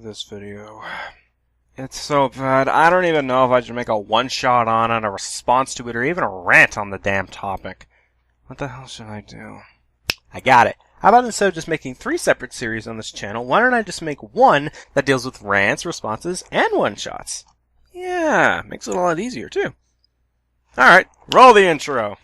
this video. It's so bad, I don't even know if I should make a one-shot on it, a response to it, or even a rant on the damn topic. What the hell should I do? I got it. How about instead of just making 3 separate series on this channel, why don't I just make one that deals with rants, responses, and one-shots? Yeah, makes it a lot easier, too. Alright, roll the intro.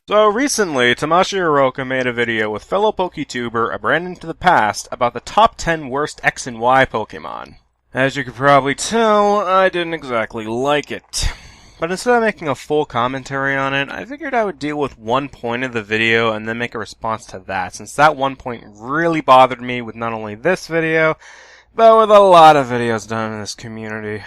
So recently, TamashiiHiroka made a video with fellow PokeTuber Brandon to the past about the top 10 worst X and Y Pokemon. As you could probably tell, I didn't exactly like it. But instead of making a full commentary on it, I figured I would deal with one point of the video and then make a response to that, since that one point really bothered me with not only this video, but with a lot of videos done in this community.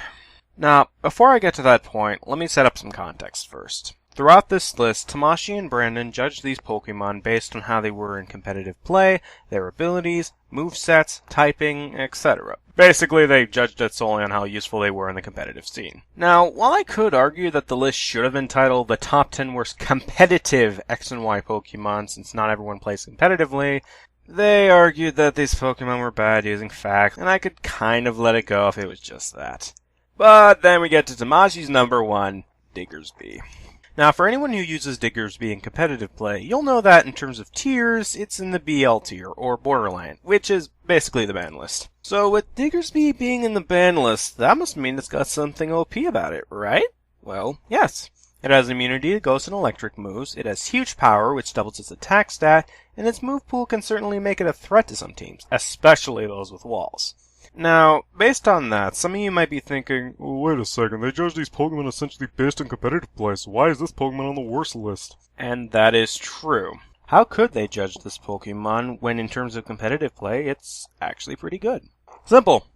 Now, before I get to that point, let me set up some context first. Throughout this list, Tamashii and Brandon judged these Pokemon based on how they were in competitive play, their abilities, movesets, typing, etc. Basically, they judged it solely on how useful they were in the competitive scene. Now, while I could argue that the list should have been titled the top 10 worst competitive X and Y Pokemon since not everyone plays competitively, they argued that these Pokemon were bad using facts, and I could kind of let it go if it was just that. But then we get to Tamashii's number 1, Diggersby. Now, for anyone who uses Diggersby in competitive play, you'll know that in terms of tiers, it's in the BL tier, or borderline, which is basically the ban list. So with Diggersby being in the ban list, that must mean it's got something OP about it, right? Well, yes. It has immunity to ghost and electric moves, it has huge power, which doubles its attack stat, and its move pool can certainly make it a threat to some teams, especially those with walls. Now, based on that, some of you might be thinking, well, wait a second, they judge these Pokemon essentially based on competitive play, so why is this Pokemon on the worst list? And that is true. How could they judge this Pokemon when in terms of competitive play, it's actually pretty good? Simple.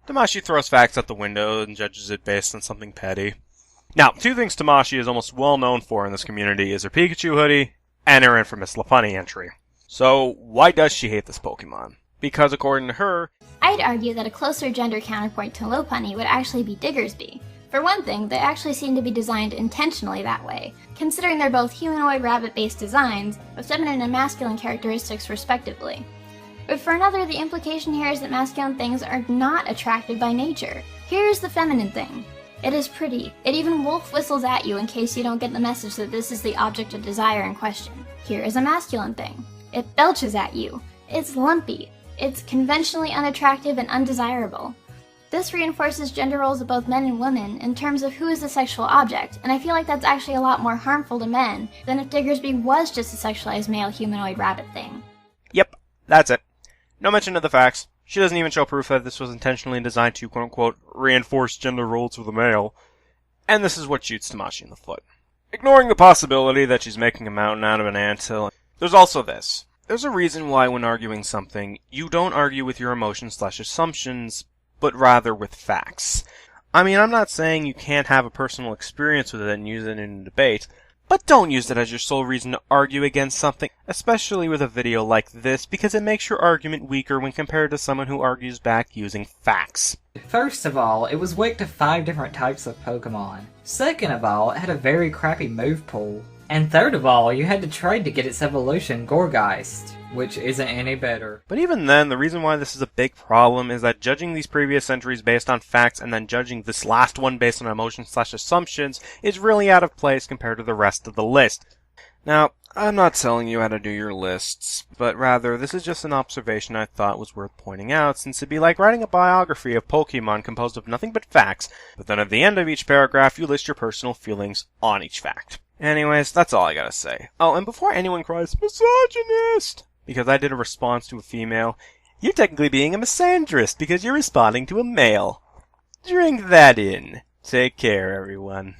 Tamashii throws facts out the window and judges it based on something petty. Now, 2 things Tamashii is almost well known for in this community is her Pikachu Hoodie and her infamous Lopunny entry. So, why does she hate this Pokemon? Because according to her, I'd argue that a closer gender counterpoint to Lopunny would actually be Diggersby. For one thing, they actually seem to be designed intentionally that way, considering they're both humanoid rabbit-based designs, with feminine and masculine characteristics respectively. But for another, the implication here is that masculine things are not attractive by nature. Here's the feminine thing. It is pretty. It even wolf whistles at you in case you don't get the message that this is the object of desire in question. Here is a masculine thing. It belches at you. It's lumpy. It's conventionally unattractive and undesirable. This reinforces gender roles of both men and women in terms of who is the sexual object, and I feel like that's actually a lot more harmful to men than if Diggersby was just a sexualized male humanoid rabbit thing. Yep, that's it. No mention of the facts. She doesn't even show proof that this was intentionally designed to, quote-unquote, reinforce gender roles for the male. And this is what shoots Tamashii in the foot. Ignoring the possibility that she's making a mountain out of an anthill, there's also this. There's a reason why when arguing something, you don't argue with your emotions/assumptions, but rather with facts. I mean, I'm not saying you can't have a personal experience with it and use it in a debate, but don't use it as your sole reason to argue against something, especially with a video like this, because it makes your argument weaker when compared to someone who argues back using facts. First of all, it was weak to 5 different types of Pokemon. Second of all, it had a very crappy move pool. And third of all, you had to trade to get its evolution, Gourgeist, which isn't any better. But even then, the reason why this is a big problem is that judging these previous entries based on facts and then judging this last one based on emotions/assumptions is really out of place compared to the rest of the list. Now, I'm not telling you how to do your lists, but rather this is just an observation I thought was worth pointing out, since it'd be like writing a biography of Pokemon composed of nothing but facts, but then at the end of each paragraph you list your personal feelings on each fact. Anyways, that's all I gotta say. Oh, and before anyone cries, misogynist, because I did a response to a female, you're technically being a misandrist because you're responding to a male. Drink that in. Take care, everyone.